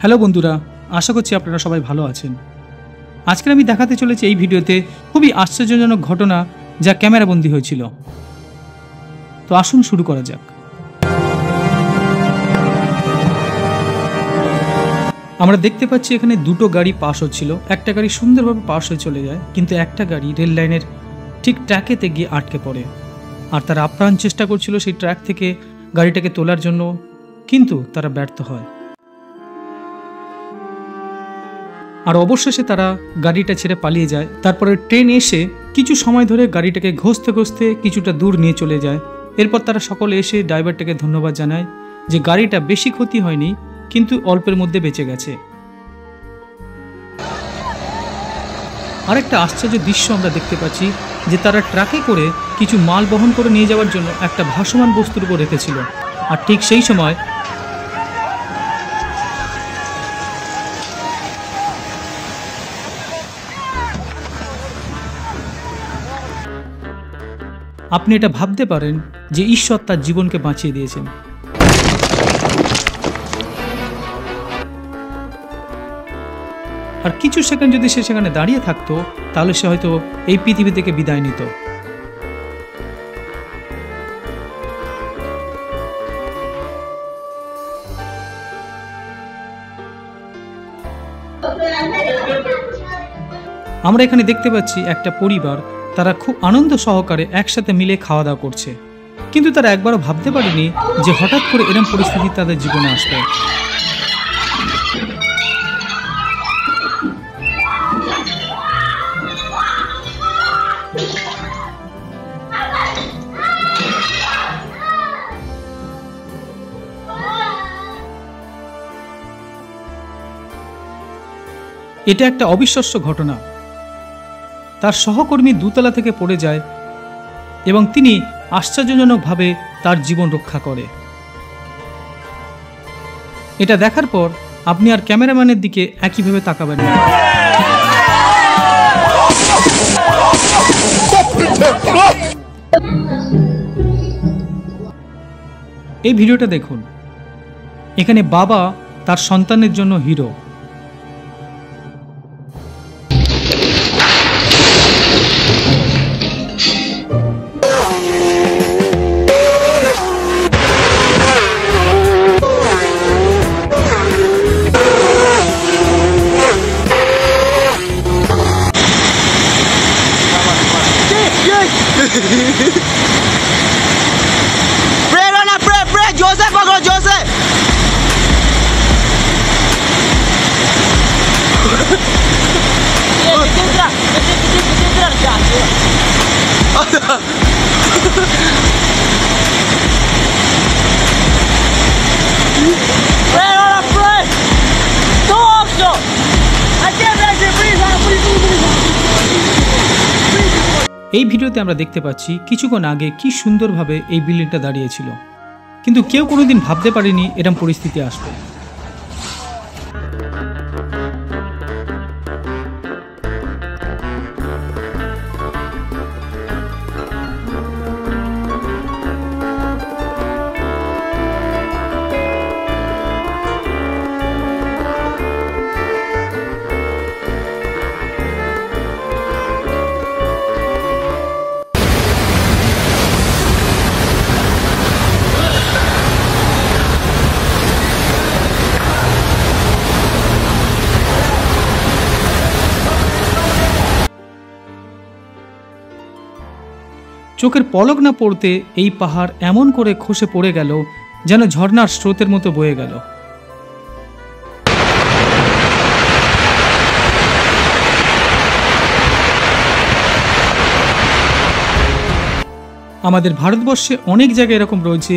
Hello বন্ধুরা, আশা করছি আপনারা সবাই ভালো আছেন। আজকে আমি দেখাতে চলেছি এই ভিডিওতে খুবই আশ্চর্যজনক ঘটনা যা ক্যামেরাবন্দি হয়েছিল। তো আসুন শুরু করা যাক। আমরা দেখতে পাচ্ছি এখানে দুটো গাড়ি পাস হচ্ছিল। একটা গাড়ি সুন্দরভাবে পাস হয়ে চলে যায়, কিন্তু একটা গাড়ি রেল লাইনের ঠিক ট্র্যাকেতে গিয়ে আটকে পড়ে। আর তারা আপ্রাণ চেষ্টা করছিল সেই ট্র্যাক থেকে গাড়িটাকে তোলার জন্য, কিন্তু তারা ব্যর্থ হয়। আর অবশেষে তারা গাড়িটা ছেড়ে পালিয়ে যায়। তারপরে ট্রেন এসে কিছু সময় ধরে গাড়িটাকে ঘষতে ঘষতে কিছুটা দূর নিয়ে চলে যায়। এরপর তারা সকলে এসে ড্রাইভারটাকে ধন্যবাদ জানায় যে গাড়িটা বেশি ক্ষতি হয়নি, কিন্তু অল্পের মধ্যে বেঁচে গেছে। আরেকটা আশ্চর্য দৃশ্য আমরা দেখতে পাচ্ছি যে তারা ট্রাকে করে কিছু মাল বহন করে নিয়ে যাওয়ার জন্য একটা ভাসমান বস্তুর উপর রেখেছিল। আর ঠিক সেই সময় আপনি এটা ভাবতে পারেন যে ঈশ্বর তার জীবনকে বাঁচিয়ে দিয়েছেন। আর কিছু সেকেন্ড যদি সে সেখানে দাঁড়িয়ে থাকতো, তাহলে সে হয়তো এই পৃথিবী থেকে বিদায় নিত। আমরা এখানে দেখতে পাচ্ছি একটা পরিবার, তারা খুব আনন্দ সহকারে একসাথে মিলে খাওয়া দাওয়া করছে, কিন্তু তারা একবারও ভাবতে পারেনি যে হঠাৎ করে এরকম পরিস্থিতি তাদের জীবনে আসবে। এটা একটা অবিশ্বাস্য ঘটনা। তার সহকর্মী দোতলা থেকে পড়ে যায় এবং তিনি আশ্চর্যজনকভাবে তার জীবন রক্ষা করে। এটা দেখার পর আপনি আর ক্যামেরাম্যানের দিকে একইভাবে তাকাবেন না। এই ভিডিওটা দেখুন। এখানে বাবা তার সন্তানের জন্য হিরো। Joseph, पकड़ो Joseph। এই ভিডিওতে আমরা দেখতে পাচ্ছি কিছুক্ষণ আগে কি সুন্দরভাবে এই বিল্ডিংটা দাঁড়িয়েছিল, কিন্তু কেউ কোনোদিন ভাবতে পারেনি এরকম পরিস্থিতি আসবে। চোখের পলক না পড়তে এই পাহাড় এমন করে খসে পড়ে গেল যেন ঝর্ণার স্রোতের মতো বয়ে গেল। আমাদের ভারতবর্ষে অনেক জায়গা এরকম রয়েছে,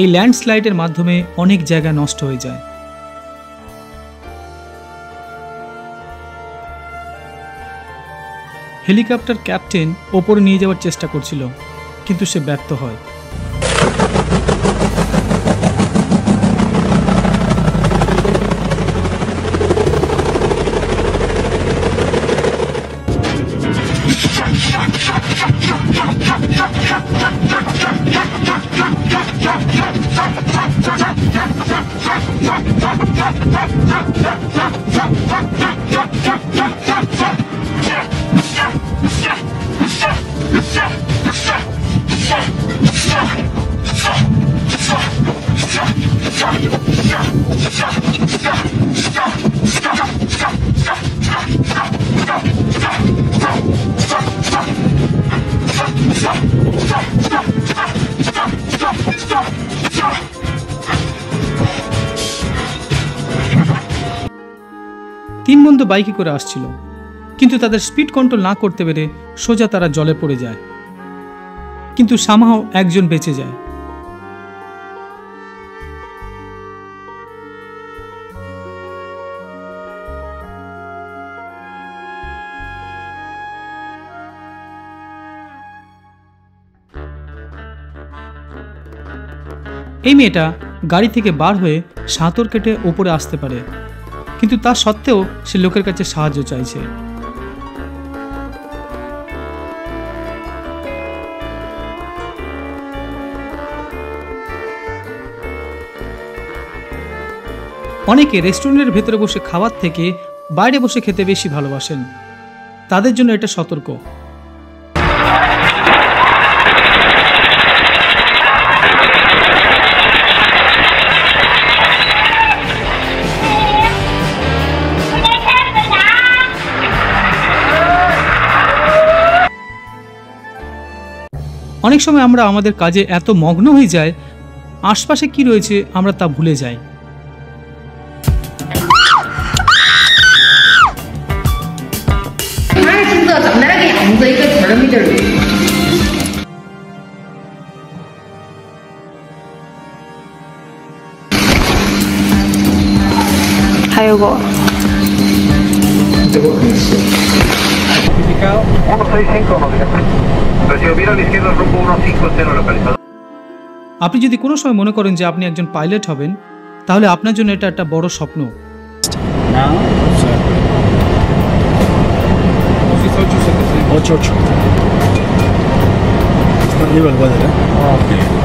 এই ল্যান্ডস্লাইডের মাধ্যমে অনেক জায়গা নষ্ট হয়ে যায়। হেলিকপ্টার ক্যাপ্টেন ওপরে নিয়ে যাওয়ার চেষ্টা করছিল, কিন্তু সে ব্যর্থ হয়। তিন বন্ধু বাইকে করে আসছিল, কিন্তু তাদের স্পিড কন্ট্রোল না করতে পেরে সোজা তারা জলে পড়ে যায়, কিন্তু সামহাও একজন বেঁচে যায়। এই মেয়েটা গাড়ি থেকে বার হয়ে সাঁতর কেটে ওপরে আসতে পারে, কিন্তু তা সত্ত্বেও সে লোকের কাছে সাহায্য চাইছে। অনেকে রেস্টুরেন্টের ভেতরে বসে খাওয়ার থেকে বাইরে বসে খেতে বেশি ভালোবাসেন, তাদের জন্য এটা সতর্ক। অনেক সময় আমরা আমাদের কাজে এত মগ্ন হয়ে যাই, আশপাশে কি রয়েছে আমরা তা ভুলে যাই। আপনি যদি কোনো সময় মনে করেন যে আপনি একজন পাইলট হবেন, তাহলে আপনার জন্য এটা একটা বড় স্বপ্ন। Ocho. Está arriba el cuadro, ¿eh?